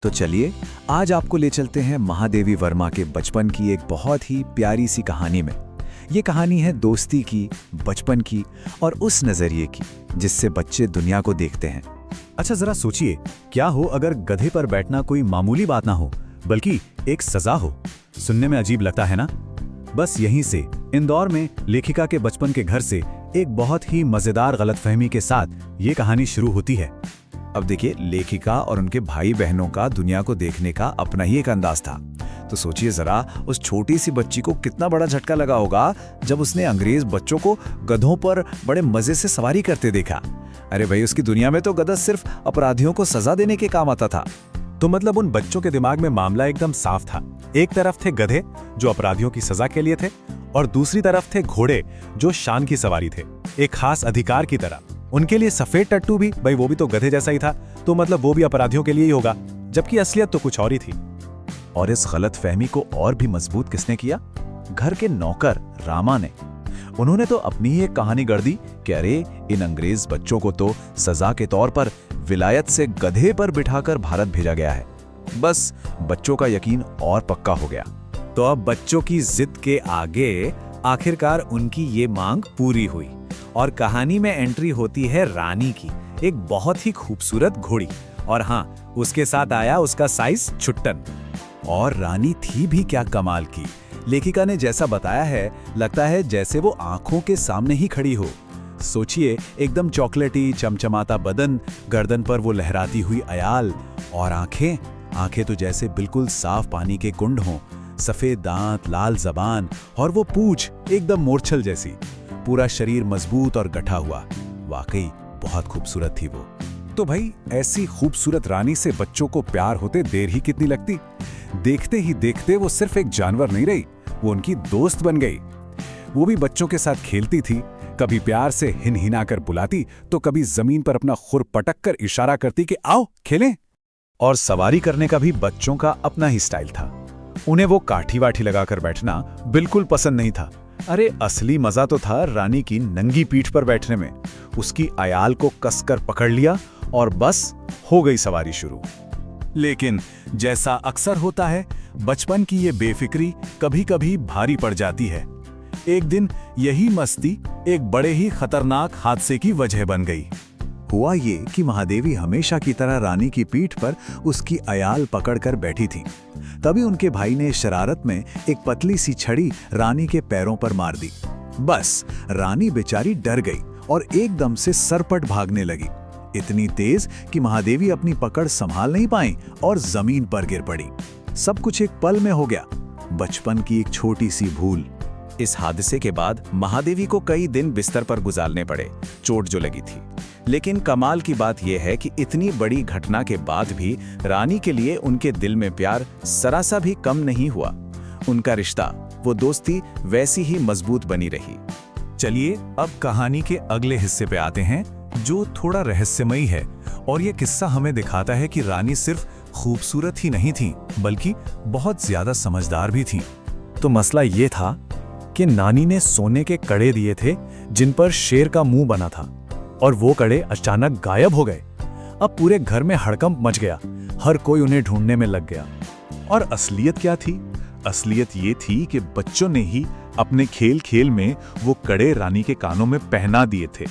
तो चलिए आज आपको ले चलते हैं महादेवी वर्मा के बचपन की एक बहुत ही प्यारी सी कहानी में। ये कहानी है दोस्ती की, बचपन की और उस नजरिए की जिससे बच्चे दुनिया को देखते हैं। अच्छा जरा सोचिए, क्या हो अगर गधे पर बैठना कोई मामूली बात ना हो बल्कि एक सजा हो। सुनने में अजीब लगता है ना। बस यहीं से इंदौर में लेखिका के बचपन के घर से एक बहुत ही मजेदार गलतफहमी के साथ ये कहानी शुरू होती है। अब देखिए, लेखिका और उनके भाई बहनों का दुनिया को देखने का अपना ही एक अंदाज था। तो सोचिए जरा, उस छोटी सी बच्ची को कितना बड़ा झटका लगा होगा जब उसने अंग्रेज बच्चों को गधों पर बड़े मजे से सवारी करते देखा। अरे भाई, उसकी दुनिया में तो गधा सिर्फ अपराधियों को सजा देने के काम आता था। तो मतलब उन बच्चों के दिमाग में मामला एकदम साफ था। एक तरफ थे गधे जो अपराधियों की सजा के लिए थे और दूसरी तरफ थे घोड़े जो शान की सवारी थे, एक खास अधिकार की तरह। उनके लिए सफेद टट्टू भी, भाई वो भी तो गधे जैसा ही था, तो मतलब वो भी अपराधियों के लिए ही होगा, जबकि असलियत तो कुछ और ही थी। और इस गलतफहमी को और भी मजबूत किसने किया? घर के नौकर रामा ने। उन्होंने तो अपनी ही एक कहानी गढ़ दी कि अरे इन अंग्रेज बच्चों को तो सजा के तौर पर विलायत से गधे पर बिठाकर भारत भेजा गया है। बस बच्चों का यकीन और पक्का हो गया। तो अब बच्चों की जिद के आगे आखिरकार उनकी ये मांग पूरी हुई और कहानी में एंट्री होती है रानी की, एक बहुत ही खूबसूरत घोड़ी। और हाँ, उसके साथ आया उसका साइज छुट्टन। और रानी थी भी क्या कमाल की। लेखिका ने जैसा बताया है, लगता है जैसे वो आंखों के सामने ही खड़ी हो। सोचिए, एकदम चॉकलेटी चमचमाता बदन, गर्दन पर वो लहराती हुई अयाल और आंखें तो जैसे बिल्कुल साफ पानी के कुंड हों, सफेद दांत, लाल जबान और वो पूंछ एकदम मोरछल जैसी, पूरा शरीर मजबूत और गठा हुआ। वाकई बहुत खूबसूरत थी वो। तो भाई, ऐसी खूबसूरत रानी से बच्चों को प्यार होते देर ही कितनी लगती। देखते ही देखते वो सिर्फ एक जानवर नहीं रही, वो उनकी दोस्त बन गई। वो भी बच्चों के साथ खेलती थी, कभी प्यार से हिनहिनाकर बुलाती तो कभी जमीन पर अपना खुर पटक कर इशारा करती कि आओ खेलें। और सवारी करने का भी बच्चों का अपना ही स्टाइल था। उन्हें वो काठी वाठी लगाकर बैठना बिल्कुल पसंद नहीं था। अरे असली मजा तो था रानी की नंगी पीठ पर बैठने में। उसकी अयाल को कसकर पकड़ लिया और बस हो गई सवारी शुरू। लेकिन जैसा अक्सर होता है, बचपन की ये बेफिक्री कभी कभी भारी पड़ जाती है। एक दिन यही मस्ती एक बड़े ही खतरनाक हादसे की वजह बन गई। हुआ ये कि महादेवी हमेशा की तरह रानी की पीठ पर उसकी अयाल पकड़कर बैठी थी। तभी उनके भाई ने शरारत में एक पतली सी छड़ी रानी के पैरों पर मार दी। बस रानी बेचारी डर गई और एकदम से सरपट भागने लगी, इतनी तेज कि महादेवी अपनी पकड़ संभाल नहीं पाई और जमीन पर गिर पड़ी। सब कुछ एक पल में हो गया। बचपन की एक छोटी सी भूल। इस हादसे के बाद महादेवी को कई दिन बिस्तर पर गुजारने पड़े, चोट जो लगी थी। लेकिन कमाल की बात यह है कि इतनी बड़ी घटना के बाद भी रानी के लिए उनके दिल में प्यार जरा भी कम नहीं हुआ। उनका रिश्ता, वो दोस्ती वैसी ही मजबूत बनी रही। चलिए अब कहानी के अगले हिस्से पे आते हैं, जो थोड़ा रहस्यमयी है। और ये किस्सा हमें दिखाता है कि रानी सिर्फ खूबसूरत ही नहीं थी, बल्कि बहुत ज्यादा समझदार भी थी। तो मसला ये था कि नानी ने सोने के कड़े दिए थे जिन पर शेर का मुंह बना था, और वो कड़े अचानक गायब हो गए। अब पूरे घर में हड़कंप मच गया, हर कोई उन्हें ढूंढने में लग गया। और असलियत क्या थी? असलियत ये थी कि बच्चों ने ही अपने खेल खेल में वो कड़े रानी के कानों में पहना दिए थे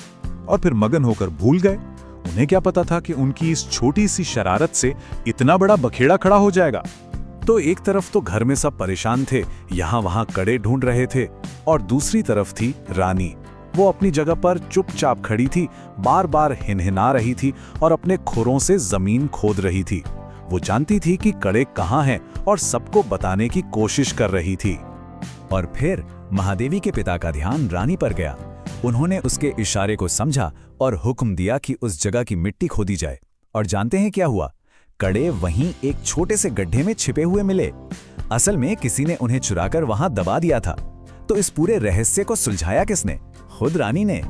और फिर मगन होकर भूल गए। उन्हें क्या पता था कि उनकी इस छोटी सी शरारत से इतना बड़ा बखेड़ा खड़ा हो जाएगा। तो एक तरफ तो घर में सब परेशान थे, यहाँ वहां कड़े ढूंढ रहे थे, और दूसरी तरफ थी रानी। वो अपनी जगह पर चुपचाप खड़ी थी, बार बार हिनहिना रही थी और अपने खुरों से जमीन खोद रही थी। वो जानती थी कि कड़े कहाँ हैं और सबको बताने की कोशिश कर रही थी। और फिर महादेवी के पिता का ध्यान रानी पर गया। उन्होंने उसके इशारे को समझा और हुक्म दिया कि उस जगह की मिट्टी खोदी जाए। और जानते हैं क्या हुआ? कड़े वहीं एक छोटे से गड्ढे में छिपे हुए मिले। असल में किसी ने उन्हें चुराकर वहां दबा दिया था। तो इस पूरे रहस्य को सुलझाया किसने? खुद रानी ने।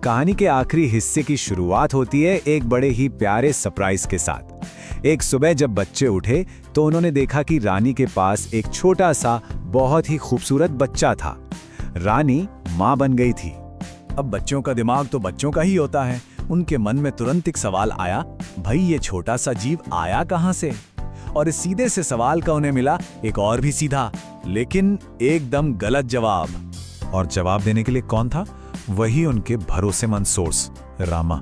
कहानी के आखिरी हिस्से की शुरुआत होती है एक बड़े ही प्यारे सरप्राइज के साथ। एक सुबह जब बच्चे उठे तो उन्होंने देखा कि रानी के पास एक छोटा सा बहुत ही खूबसूरत बच्चा था। रानी मां बन गई थी। अब बच्चों का दिमाग तो बच्चों का ही होता है। उनके मन में तुरंत एक सवाल आया, भाई ये छोटा सा जीव आया कहां से? और इस सीधे से सवाल का उन्हें मिला एक और भी सीधा लेकिन एकदम गलत जवाब। और जवाब देने के लिए कौन था? वही उनके भरोसेमंद सोर्स, रामा।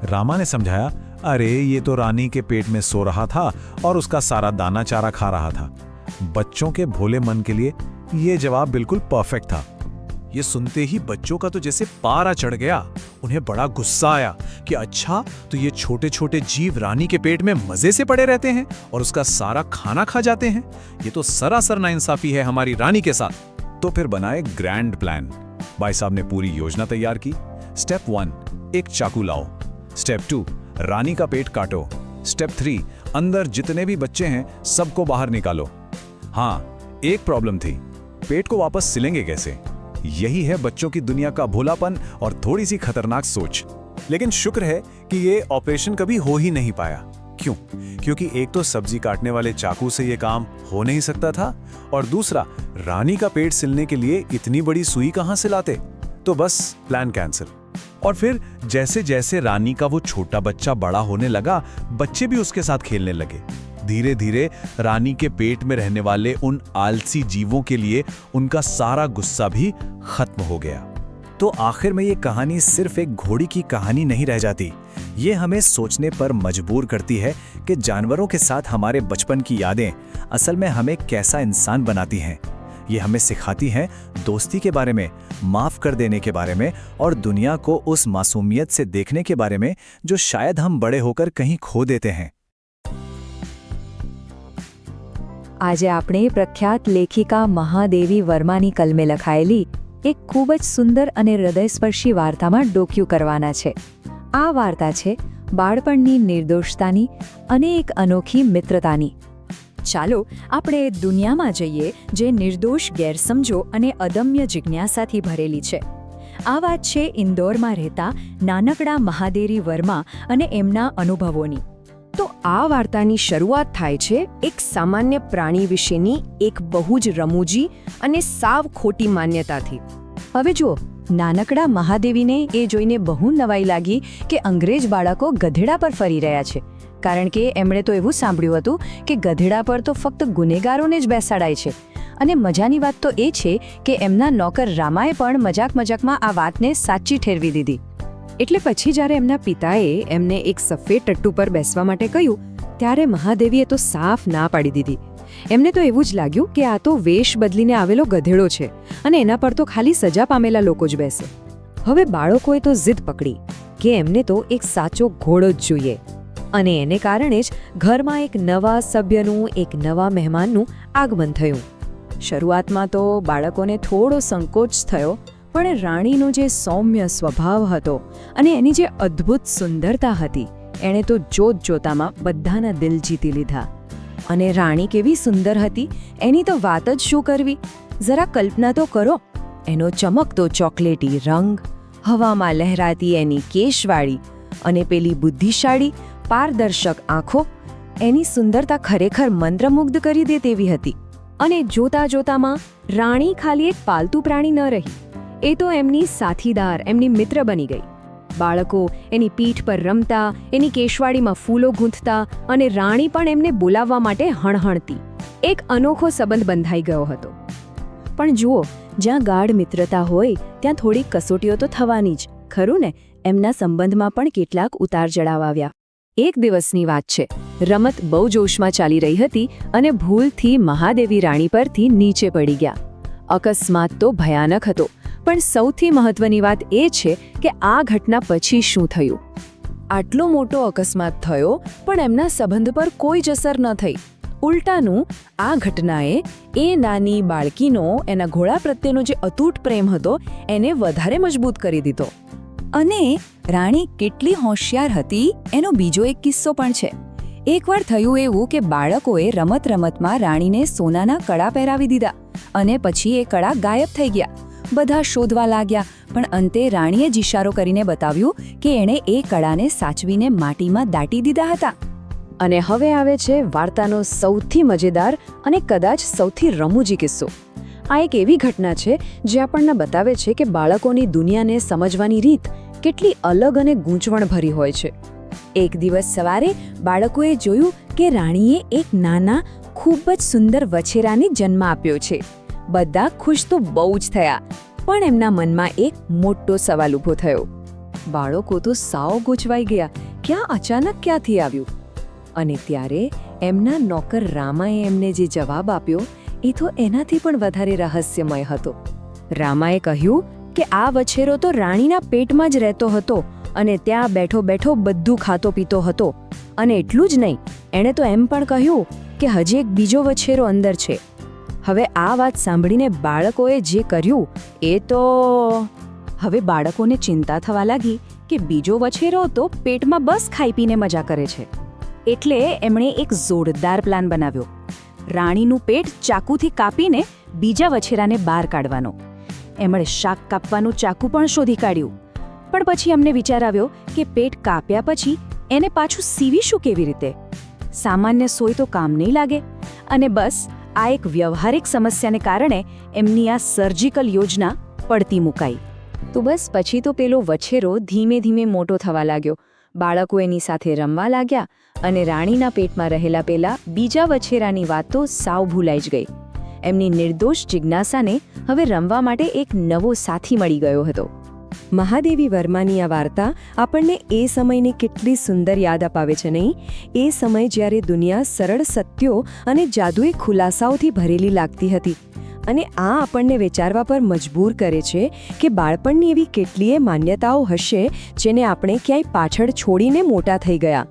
रामा ने समझाया, अरे ये तो रानी के पेट में सो रहा था और उसका सारा दाना चारा खा रहा था। बच्चों के भोले मन के लिए ये जवाब बिल्कुल परफेक्ट था। ये सुनते ही बच्चों का तो जैसे पारा चढ़ गया। उन्हें बड़ा गुस्सा आया कि अच्छा तो ये छोटे छोटे जीव रानी के पेट में मजे से पड़े रहते हैं और उसका सारा खाना खा जाते हैं। ये तो सरासर नाइंसाफी है हमारी रानी के साथ। तो फिर बनाए ग्रैंड प्लान। भाई साहब ने पूरी योजना तैयार की। स्टेप 1, एक चाकू लाओ। स्टेप 2, रानी का पेट काटो। स्टेप 3, अंदर जितने भी बच्चे हैं सबको बाहर निकालो। हाँ, एक प्रॉब्लम थी, पेट को वापस सिलेंगे कैसे? यही है बच्चों की दुनिया का भोलापन और थोड़ी सी खतरनाक सोच। लेकिन शुक्र है कि ये ऑपरेशन कभी हो ही नहीं पाया। क्यों? क्योंकि एक तो सब्जी काटने वाले चाकू से ये काम हो नहीं सकता था और दूसरा रानी का पेट सिलने के लिए इतनी बड़ी सुई कहां से लाते। तो बस प्लान कैंसिल। और फिर जैसे जैसे रानी का वो छोटा बच्चा बड़ा होने लगा, बच्चे भी उसके साथ खेलने लगे। धीरे धीरे रानी के पेट में रहने वाले उन आलसी जीवों के लिए उनका सारा गुस्सा भी खत्म हो गया। तो आखिर में ये कहानी सिर्फ एक घोड़ी की कहानी नहीं रह जाती। ये हमें सोचने पर मजबूर करती है कि जानवरों के साथ हमारे बचपन की यादें असल में हमें कैसा इंसान बनाती हैं। ये हमें सिखाती हैं दोस्ती के बारे में, माफ कर देने के बारे में और दुनिया को उस मासूमियत से देखने के बारे में जो शायद हम बड़े होकर कहीं खो देते हैं। આજે આપણે પ્રખ્યાત લેખિકા મહાદેવી વર્માની કલમે લખાયેલી એક ખૂબ જ સુંદર અને હૃદયસ્પર્શી વાર્તામાં ડોક્યુ કરવાના છે। આ વાર્તા છે બાળપણની નિર્દોષતાની અને એક અનોખી મિત્રતાની। ચાલો આપણે દુનિયામાં જઈએ જે નિર્દોષ ગેરસમજો અને અદમ્ય જિજ્ઞાસાથી ભરેલી છે। આ વાત છે ઇન્દોરમાં રહેતા નાનકડા મહાદેવી વર્મા અને એમના અનુભવોની। તો આ વાર્તાની શરૂઆત થાય છે એક સામાન્ય પ્રાણી વિશેની એક બહુ જ રમૂજી અને સાવ ખોટી માન્યતાથી। હવે જુઓ, નાનકડા મહાદેવીને એ જોઈને બહુ નવાઈ લાગી કે અંગ્રેજ બાળકો ગધેડા પર ફરી રહ્યા છે, કારણ કે એમણે તો એવું સાંભળ્યું હતું કે ગધેડા પર તો ફક્ત ગુનેગારોને જ બેસાડાય છે। અને મજાની વાત તો એ છે કે એમના નોકર રામાએ પણ મજાકમાં આ વાતને સાચી ઠેરવી દીધી। એટલે પછી જ્યારે એમના પિતાએ એમને એક સફેદ ટટ્ટુ પર બેસવા માટે કહ્યું ત્યારે મહાદેવીએ તો સાફ ના પાડી દીધી। એમને તો એવું જ લાગ્યું કે આ તો વેશ બદલીને આવેલો ગધેડો છે અને એના પર તો ખાલી સજા પામેલા લોકો જ બેસે। હવે બાળકોએ તો જીદ પકડી કે એમને તો એક સાચો ઘોડો જ જોઈએ અને એને કારણે જ ઘરમાં એક નવા સભ્યનું, એક નવા મહેમાનનું આગમન થયું। શરૂઆતમાં તો બાળકોને થોડો સંકોચ થયો, પણ રાણીનો જે સૌમ્ય સ્વભાવ હતો અને એની જે અદ્ભુત સુંદરતા હતી એણે તો જોતામાં બધાના દિલ જીતી લીધા। અને રાણી કેવી સુંદર હતી એની તો વાત જ શું કરવી। જરા કલ્પના તો કરો, એનો ચમકતો ચોકલેટી રંગ, હવામાં લહેરાતી એની કેશવાળી અને પેલી બુદ્ધિશાળી પારદર્શક આંખો, એની સુંદરતા ખરેખર મંત્રમુગ્ધ કરી દે તેવી હતી। અને જોતામાં રાણી ખાલી એક પાલતુ પ્રાણી ન રહી, એ તો એમની સાથીદાર, એમની મિત્ર બની ગઈ। બાળકો એની પીઠ પર રમતા, એની કેશવાડીમાં ફૂલો ગૂંથતા અને રાણી પણ એમને બોલાવવા માટે હણહણતી। એક અનોખો સંબંધ બંધાઈ ગયો હતો। પણ જુઓ, જ્યાં ગાઢ મિત્રતા હોય ત્યાં થોડીક કસોટીઓ તો થવાની જ, ખરું ને? એમના સંબંધમાં પણ કેટલાક ઉતાર ચઢાવ આવ્યા। એક દિવસની વાત છે, રમત બહુ જોશમાં ચાલી રહી હતી અને ભૂલથી મહાદેવી રાણી પરથી નીચે પડી ગયા। અકસ્માત તો ભયાનક હતો, પણ સૌથી મહત્વની વાત એ છે કે આ ઘટના પછી શું થયું। આટલો મોટો અકસ્માત થયો પણ એમના સંબંધ પર કોઈ જ અસર ન થઈ। ઉલટાનું આ ઘટનાએ એ નાની બાળકીનો એના ઘોડા પ્રત્યેનો જે અતૂટ પ્રેમ હતો એને વધારે મજબૂત કરી દીધો। અને રાણી કેટલી હોશિયાર હતી એનો બીજો એક કિસ્સો પણ છે। એકવાર થયું એવું કે બાળકોએ રમતમાં રાણીને સોનાના કડા પહેરાવી દીધા અને પછી એ કડા ગાયબ થઈ ગયા। બધા શોધવા લાગ્યા, પણ અંતે રાણીએ જ ઇશારો કરીને બતાવ્યું કે એણે એ કડાને સાચવીને માટીમાં દાટી દીધા હતા। અને હવે આવે છે વાર્તાનો સૌથી મજેદાર અને કદાચ સૌથી રમૂજી કિસ્સો। આ એક એવી ઘટના છે જે આપણને બતાવે છે કે બાળકોની દુનિયાને સમજવાની રીત કેટલી અલગ અને ગૂંચવણભરી હોય છે। એક દિવસ સવારે બાળકોએ જોયું કે રાણીએ એક નાના ખૂબ જ સુંદર વછેરાને જન્મ આપ્યો છે. બધા ખુશ તો બહુ જ થયા, પણ એમના મનમાં એક મોટો સવાલ ઊભો થયો. બાળકો તો સાવ ગૂંચવાઈ ગયા કે આ અચાનક ક્યાંથી આવ્યું. અને ત્યારે એમના નોકર રામાએ એમને જે જવાબ આપ્યો એ તો એનાથી પણ વધારે રહસ્યમય હતો. રામાએ કહ્યું કે આ વછેરો તો રાણીના પેટમાં જ રહેતો હતો અને ત્યાં બેઠો બેઠો બધું ખાતો પીતો હતો. અને એટલું જ નહીં, એણે તો એમ પણ કહ્યું કે હજી એક બીજો વછેરો અંદર છે. હવે આ વાત સાંભળીને બાળકોએ જે કર્યું એ તો... હવે બાળકોને ચિંતા થવા લાગી કે બીજો વછેરો તો પેટમાં બસ ખાઈ પીને મજા કરે છે. એટલે એમણે એક જોરદાર પ્લાન બનાવ્યો. રાણીનું પેટ ચાકુથી કાપીને બીજા વછેરાને બહાર કાઢવાનો. એમણે શાક કાપવાનું ચાકુ પણ શોધી કાઢ્યું. પણ પછી અમને વિચાર આવ્યો કે પેટ કાપ્યા પછી એને પાછું સીવીશું કેવી રીતે? સામાન્ય સોય તો કામ નહીં લાગે. અને બસ આ એક વ્યવહારિક સમસ્યાને કારણે એમની આ સર્જિકલ યોજના પડતી મુકાઈ. તો બસ પછી તો પેલો વછેરો ધીમે ધીમે મોટો થવા લાગ્યો. બાળકો એની સાથે રમવા લાગ્યા અને રાણીના પેટમાં રહેલા પેલા બીજા વછેરાની વાત તો સાવ ભૂલાઈ જ ગઈ. એમની નિર્દોષ જિજ્ઞાસાને હવે રમવા માટે એક નવો સાથી મળી ગયો હતો. મહાદેવી વર્માની આ વાર્તા આપણને એ સમયની કેટલી સુંદર યાદ અપાવે છે નહીં? એ સમય જ્યારે દુનિયા સરળ સત્યો અને જાદુઈ ખુલાસાઓથી ભરેલી લાગતી હતી. અને આ આપણને વિચારવા પર મજબૂર કરે છે કે બાળપણની એવી કેટલીય માન્યતાઓ હશે જેને આપણે ક્યાંય પાછળ છોડીને મોટા થઈ ગયા.